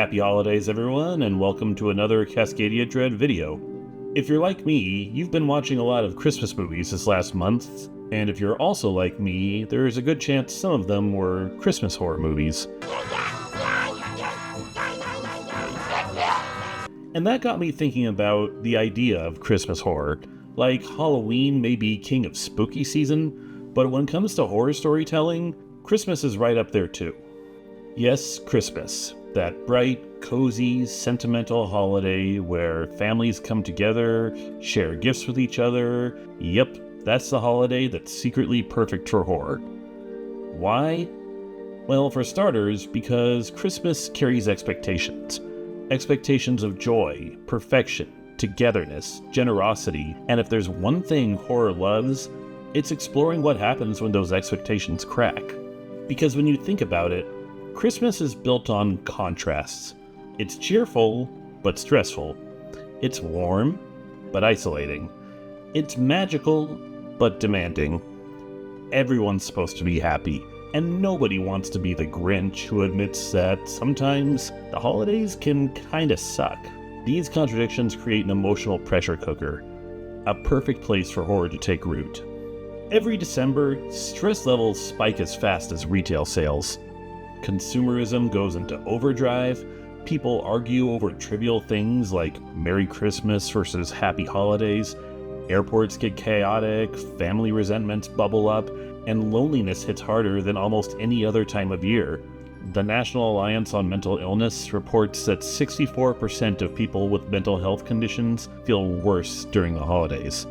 Happy holidays, everyone, and welcome to another Cascadia Dread video. If you're like me, you've been watching a lot of Christmas movies this last month, and if you're also like me, there's a good chance some of them were Christmas horror movies. And that got me thinking about the idea of Christmas horror. Like, Halloween may be king of spooky season, but when it comes to horror storytelling, Christmas is right up there too. Yes, Christmas. That bright, cozy, sentimental holiday where families come together, share gifts with each other. Yep, that's the holiday that's secretly perfect for horror. Why? Well, for starters, because Christmas carries expectations. Expectations of joy, perfection, togetherness, generosity, and if there's one thing horror loves, it's exploring what happens when those expectations crack. Because when you think about it, Christmas is built on contrasts. It's cheerful, but stressful. It's warm, but isolating. It's magical, but demanding. Everyone's supposed to be happy, and nobody wants to be the Grinch who admits that sometimes the holidays can kinda suck. These contradictions create an emotional pressure cooker, a perfect place for horror to take root. Every December, stress levels spike as fast as retail sales. Consumerism goes into overdrive, people argue over trivial things like Merry Christmas versus Happy Holidays, airports get chaotic, family resentments bubble up, and loneliness hits harder than almost any other time of year. The National Alliance on Mental Illness reports that 64% of people with mental health conditions feel worse during the holidays.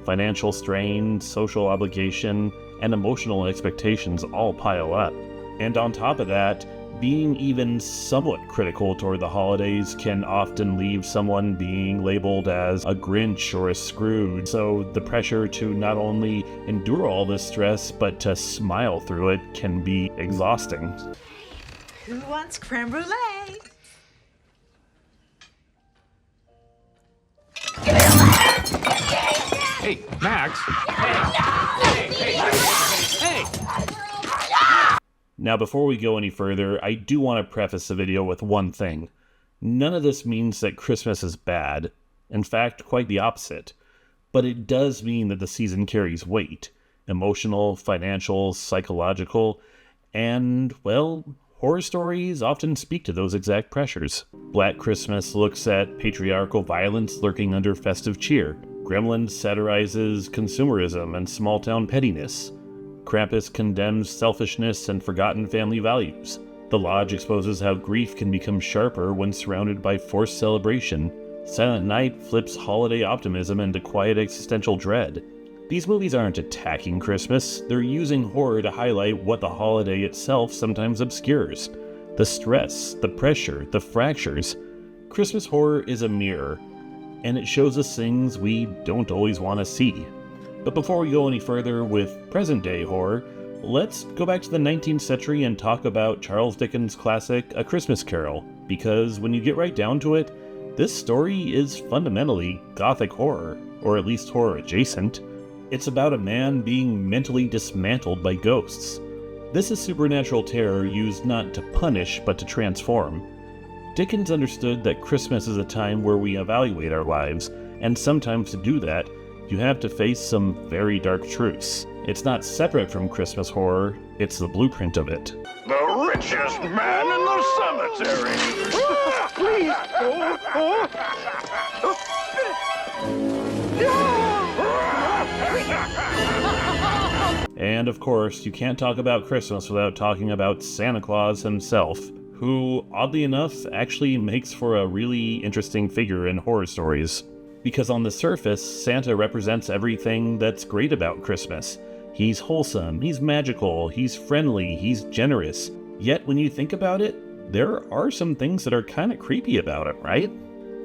Financial strain, social obligation, and emotional expectations all pile up. And on top of that, being even somewhat critical toward the holidays can often leave someone being labeled as a Grinch or a Scrooge. So the pressure to not only endure all this stress, but to smile through it can be exhausting. Who wants creme brulee? Hey, Max! Hey! Now, before we go any further, I do want to preface the video with one thing. None of this means that Christmas is bad. In fact, quite the opposite. But it does mean that the season carries weight. Emotional, financial, psychological, and, well, horror stories often speak to those exact pressures. Black Christmas looks at patriarchal violence lurking under festive cheer. Gremlins satirizes consumerism and small-town pettiness. Krampus condemns selfishness and forgotten family values. The Lodge exposes how grief can become sharper when surrounded by forced celebration. Silent Night flips holiday optimism into quiet existential dread. These movies aren't attacking Christmas, they're using horror to highlight what the holiday itself sometimes obscures. The stress, the pressure, the fractures. Christmas horror is a mirror, and it shows us things we don't always want to see. But before we go any further with present-day horror, let's go back to the 19th century and talk about Charles Dickens' classic A Christmas Carol, because when you get right down to it, this story is fundamentally gothic horror, or at least horror adjacent. It's about a man being mentally dismantled by ghosts. This is supernatural terror used not to punish, but to transform. Dickens understood that Christmas is a time where we evaluate our lives, and sometimes to do that, you have to face some very dark truths. It's not separate from Christmas horror, it's the blueprint of it. The richest man in the cemetery! Please! And of course, you can't talk about Christmas without talking about Santa Claus himself, who, oddly enough, actually makes for a really interesting figure in horror stories. Because on the surface, Santa represents everything that's great about Christmas. He's wholesome, he's magical, he's friendly, he's generous. Yet when you think about it, there are some things that are kind of creepy about him, right?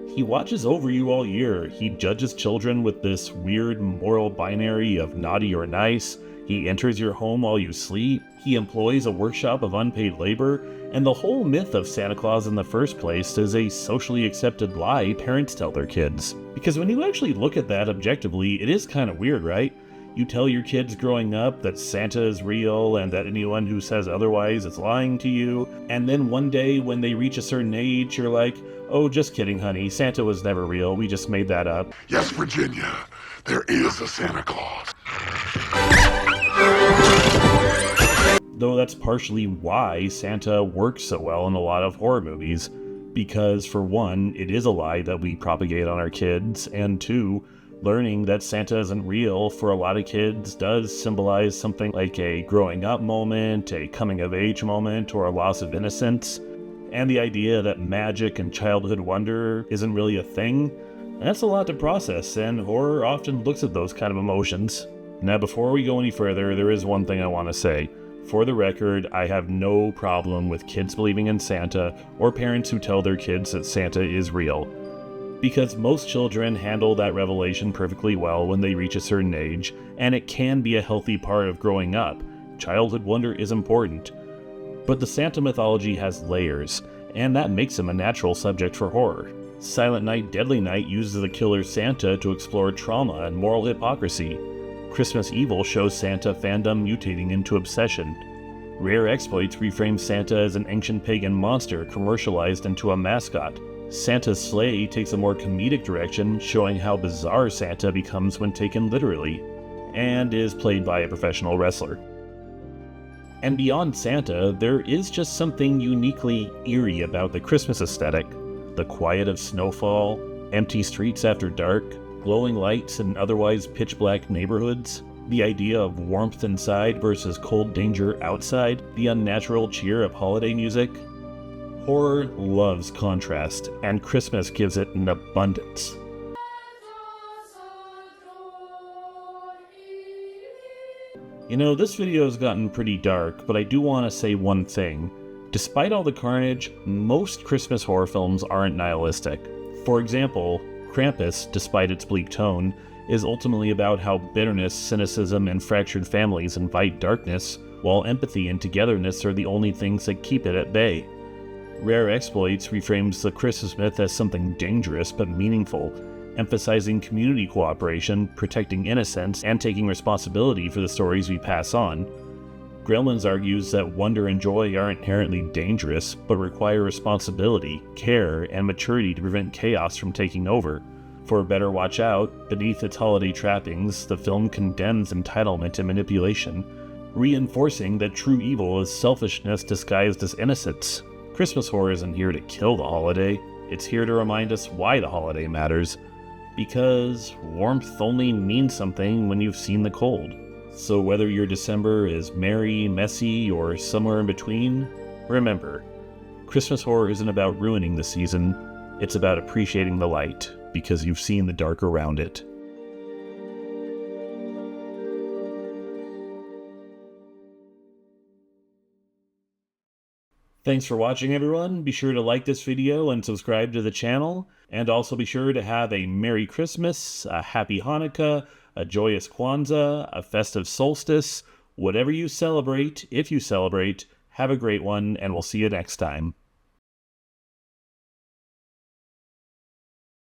He watches over you all year, he judges children with this weird moral binary of naughty or nice, he enters your home while you sleep, he employs a workshop of unpaid labor, and the whole myth of Santa Claus in the first place is a socially accepted lie parents tell their kids. Because when you actually look at that objectively, it is kind of weird, right? You tell your kids growing up that Santa is real and that anyone who says otherwise is lying to you, and then one day when they reach a certain age, you're like, oh, just kidding, honey, Santa was never real, we just made that up. Yes, Virginia, there is a Santa Claus. Though that's partially why Santa works so well in a lot of horror movies, because for one, it is a lie that we propagate on our kids, and two, learning that Santa isn't real for a lot of kids does symbolize something like a growing up moment, a coming of age moment, or a loss of innocence. And the idea that magic and childhood wonder isn't really a thing, that's a lot to process, and horror often looks at those kind of emotions. Now, before we go any further, there is one thing I want to say. For the record, I have no problem with kids believing in Santa or parents who tell their kids that Santa is real, because most children handle that revelation perfectly well when they reach a certain age, and it can be a healthy part of growing up. Childhood wonder is important. But the Santa mythology has layers, and that makes him a natural subject for horror. Silent Night, Deadly Night uses the killer Santa to explore trauma and moral hypocrisy. Christmas Evil shows Santa fandom mutating into obsession. Rare Exploits reframes Santa as an ancient pagan monster commercialized into a mascot. Santa's Sleigh takes a more comedic direction, showing how bizarre Santa becomes when taken literally, and is played by a professional wrestler. And beyond Santa, there is just something uniquely eerie about the Christmas aesthetic. The quiet of snowfall, empty streets after dark, glowing lights in otherwise pitch-black neighborhoods, the idea of warmth inside versus cold danger outside, the unnatural cheer of holiday music. Horror loves contrast, and Christmas gives it an abundance. You know, this video has gotten pretty dark, but I do want to say one thing. Despite all the carnage, most Christmas horror films aren't nihilistic. For example, Krampus, despite its bleak tone, is ultimately about how bitterness, cynicism, and fractured families invite darkness, while empathy and togetherness are the only things that keep it at bay. Rare Exploits reframes the Christmas myth as something dangerous but meaningful, emphasizing community cooperation, protecting innocence, and taking responsibility for the stories we pass on. Gremlins argues that wonder and joy are inherently dangerous, but require responsibility, care, and maturity to prevent chaos from taking over. For Better Watch Out, beneath its holiday trappings, the film condemns entitlement and manipulation, reinforcing that true evil is selfishness disguised as innocence. Christmas horror isn't here to kill the holiday, it's here to remind us why the holiday matters. Because warmth only means something when you've seen the cold. So whether your December is merry, messy, or somewhere in between, remember, Christmas horror isn't about ruining the season, it's about appreciating the light, because you've seen the dark around it. Thanks for watching, everyone. Be sure to like this video and subscribe to the channel, and also be sure to have a Merry Christmas, a Happy Hanukkah, a joyous Kwanzaa, a festive solstice, whatever you celebrate, if you celebrate, have a great one, and we'll see you next time.